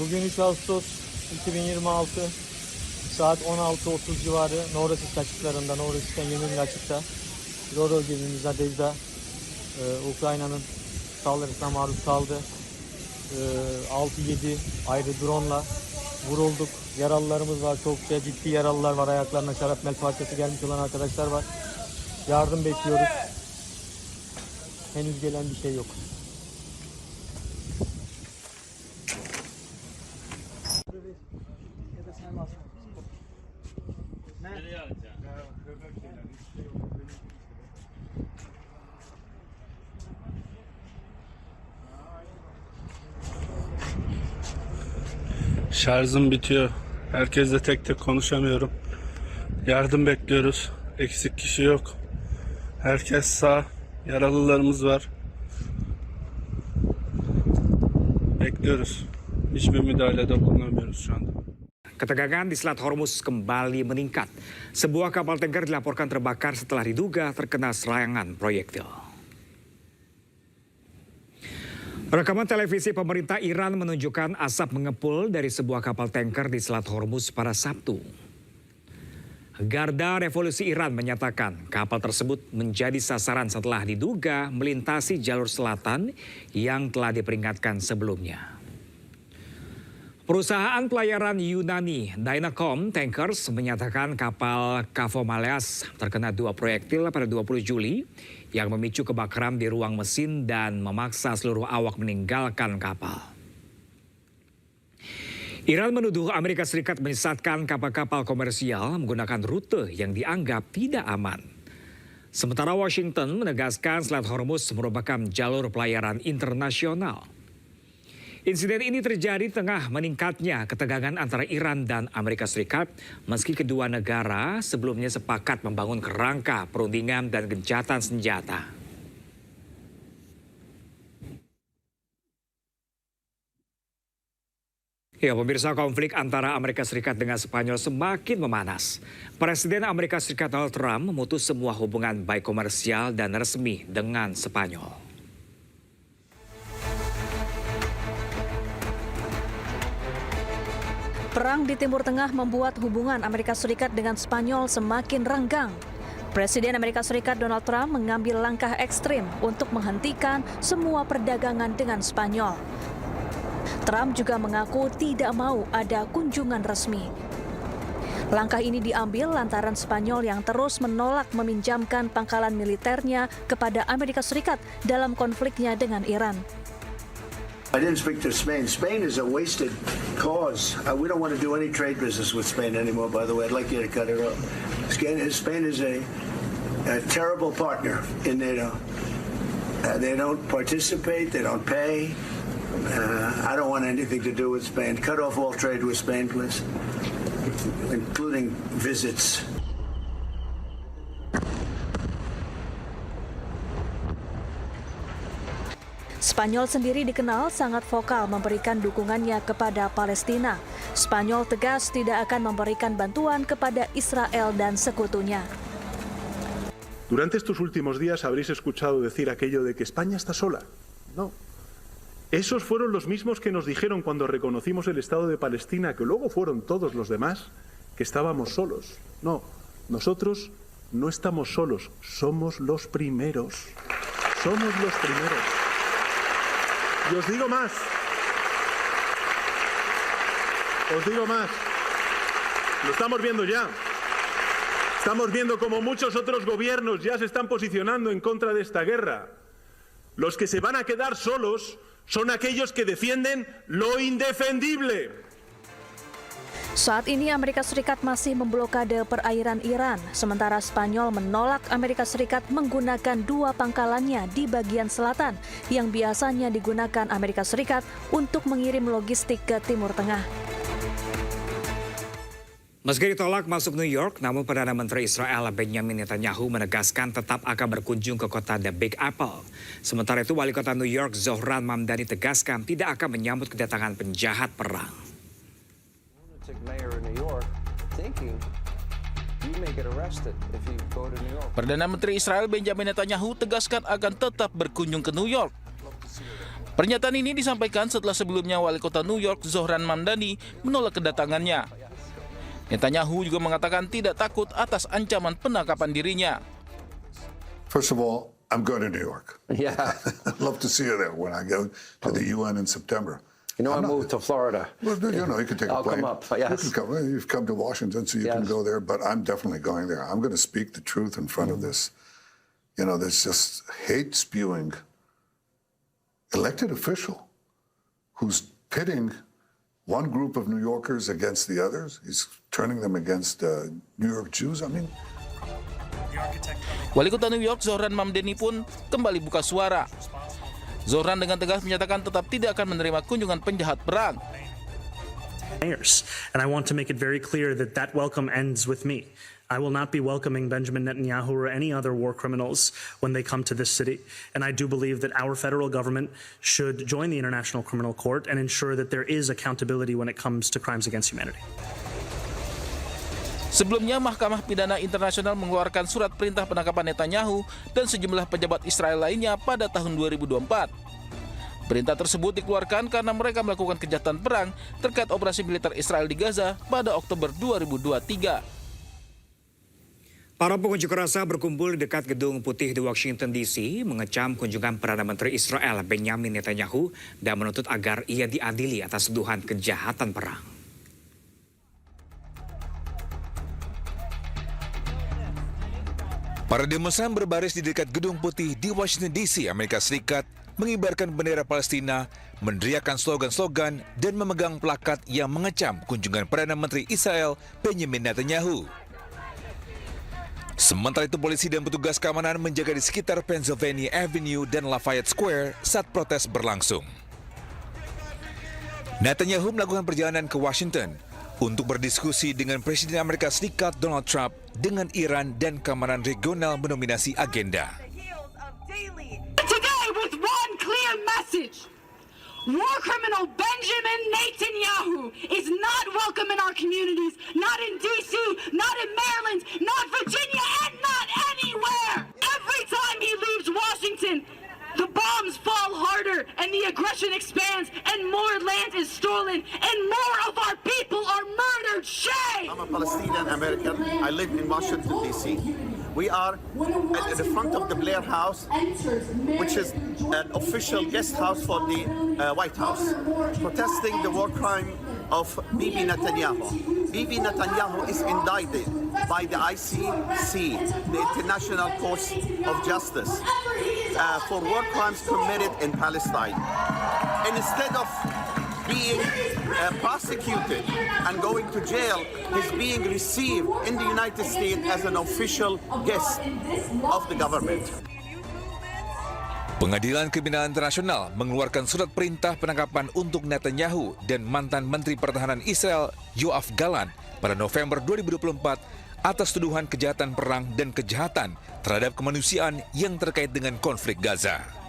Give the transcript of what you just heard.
Bugün 3 Ağustos 2026 saat 16:30 civarı Novorosiysk açıklarında, Novorossisk'ten 20 mil açıkta Roro gemimiz Nadezhda Ukrayna'nın saldırısına maruz kaldı. 6-7 ayrı drone'la vurulduk. Yaralılarımız var, çokça ciddi yaralılar var. Ayaklarına şarapnel parçası gelmiş olan arkadaşlar var. Yardım bekliyoruz. Henüz gelen bir şey yok. Şarjım bitiyor. Herkesle tek tek konuşamıyorum. Yardım bekliyoruz. Eksik kişi yok. Herkes sağ. Yaralılarımız var. Bekliyoruz. Hiçbir müdahalede bulunamıyoruz şu anda. Ketegangan di Selat Hormuz kembali meningkat. Sebuah kapal tanker dilaporkan terbakar setelah diduga terkena serangan proyektil. Rekaman televisi pemerintah Iran menunjukkan asap mengepul dari sebuah kapal tanker di Selat Hormuz pada Sabtu. Garda Revolusi Iran menyatakan kapal tersebut menjadi sasaran setelah diduga melintasi jalur selatan yang telah diperingatkan sebelumnya. Perusahaan pelayaran Yunani Dynacom Tankers menyatakan kapal Kavomaleas terkena 2 proyektil pada 20 Juli yang memicu kebakaran di ruang mesin dan memaksa seluruh awak meninggalkan kapal. Iran menuduh Amerika Serikat menyesatkan kapal-kapal komersial menggunakan rute yang dianggap tidak aman. Sementara Washington menegaskan Selat Hormuz merupakan jalur pelayaran internasional. Insiden ini terjadi tengah meningkatnya ketegangan antara Iran dan Amerika Serikat meski kedua negara sebelumnya sepakat membangun kerangka perundingan dan gencatan senjata. Ya, pemirsa, konflik antara Amerika Serikat dengan Spanyol semakin memanas. Presiden Amerika Serikat Donald Trump memutus semua hubungan baik komersial dan resmi dengan Spanyol. Perang di Timur Tengah membuat hubungan Amerika Serikat dengan Spanyol semakin renggang. Presiden Amerika Serikat Donald Trump mengambil langkah ekstrim untuk menghentikan semua perdagangan dengan Spanyol. Trump juga mengaku tidak mau ada kunjungan resmi. Langkah ini diambil lantaran Spanyol yang terus menolak meminjamkan pangkalan militernya kepada Amerika Serikat dalam konfliknya dengan Iran. I didn't speak to Spain. Spain is a wasted cause. We don't want to do any trade business with Spain anymore, by the way. I'd like you to cut it off. Spain is a terrible partner in NATO. They don't participate. They don't pay. I don't want anything to do with Spain. Cut off all trade with Spain, please, including visits. Spanyol sendiri dikenal sangat vokal memberikan dukungannya kepada Palestina. Spanyol tegas tidak akan memberikan bantuan kepada Israel dan sekutunya. Durante estos últimos días habréis escuchado decir aquello de que España está sola. No. Esos fueron los mismos que nos dijeron cuando reconocimos el Estado de Palestina, que luego fueron todos los demás, que estábamos solos. No, nosotros no estamos solos, somos los primeros. Somos los primeros. Y os digo más. Lo estamos viendo ya. Estamos viendo como muchos otros gobiernos ya se están posicionando en contra de esta guerra. Los que se van a quedar solos son aquellos que defienden lo indefendible. Saat ini Amerika Serikat masih memblokade perairan Iran, sementara Spanyol menolak Amerika Serikat menggunakan 2 pangkalannya di bagian selatan yang biasanya digunakan Amerika Serikat untuk mengirim logistik ke Timur Tengah. Meski ditolak masuk New York, namun Perdana Menteri Israel Benjamin Netanyahu menegaskan tetap akan berkunjung ke kota The Big Apple. Sementara itu, Wali Kota New York Zohran Mamdani tegaskan tidak akan menyambut kedatangan penjahat perang. Perdana Menteri Israel Benjamin Netanyahu tegaskan akan tetap berkunjung ke New York. Pernyataan ini disampaikan setelah sebelumnya Wali Kota New York Zohran Mamdani menolak kedatangannya. Netanyahu juga mengatakan tidak takut atas ancaman penangkapan dirinya. First of all, I'm going to New York. Yeah. I'd love to see you there when I go to the UN in September. You know, I moved to Florida. Well, you know, you can take a I'll plane. come up, yes. You've come to Washington, so you can Yes. go there, but I'm definitely going there. I'm going to speak the truth in front of this. You know, this just hate-spewing elected official who's pitting one group of New Yorkers against the others. He's turning them against New York Jews. I mean, Wali Kota New York Zohran Mamdani pun kembali buka suara. Zohran dengan tegas menyatakan tetap tidak akan menerima kunjungan penjahat perang. And I want to make it very clear that that welcome ends with me. I will not be welcoming Benjamin Netanyahu or any other war criminals when they come to this city. And I do believe that our federal government should join the International Criminal Court and ensure that there is accountability when it comes to crimes against humanity. Sebelumnya, Mahkamah Pidana Internasional mengeluarkan surat perintah penangkapan Netanyahu dan sejumlah pejabat Israel lainnya pada tahun 2024. Perintah tersebut dikeluarkan karena mereka melakukan kejahatan perang terkait operasi militer Israel di Gaza pada Oktober 2023. Para pengunjuk rasa berkumpul di dekat Gedung Putih di Washington DC mengecam kunjungan Perdana Menteri Israel Benjamin Netanyahu dan menuntut agar ia diadili atas tuduhan kejahatan perang. Para demonstran berbaris di dekat Gedung Putih di Washington DC, Amerika Serikat, mengibarkan bendera Palestina, meneriakkan slogan-slogan dan memegang plakat yang mengecam kunjungan Perdana Menteri Israel Benjamin Netanyahu. Sementara itu, polisi dan petugas keamanan menjaga di sekitar Pennsylvania Avenue dan Lafayette Square saat protes berlangsung. Netanyahu melakukan perjalanan ke Washington untuk berdiskusi dengan Presiden Amerika Serikat Donald Trump dengan Iran dan keamanan regional mendominasi agenda. Today with one clear message. War criminal Benjamin Netanyahu is not welcome in our communities, not in D.C., not in Maryland, not Virginia, and not anywhere. Every time he leaves Washington, the bombs fall harder and the aggression expands and more land is stolen and more of our people are murdered. Shame! I'm a Palestinian American. I live in Washington, D.C. We are at the front of the Blair House, which is an official guest house for the White House, protesting the war crime of Bibi Netanyahu. Bibi Netanyahu is indicted by the ICC, the International Court of Justice, for war crimes committed in Palestine. And instead of being prosecuted and going to jail, he's being received in the United States as an official guest of the government. Pengadilan Kriminal Internasional mengeluarkan surat perintah penangkapan untuk Netanyahu dan mantan Menteri Pertahanan Israel Yoav Gallant pada November 2024 atas tuduhan kejahatan perang dan kejahatan terhadap kemanusiaan yang terkait dengan konflik Gaza.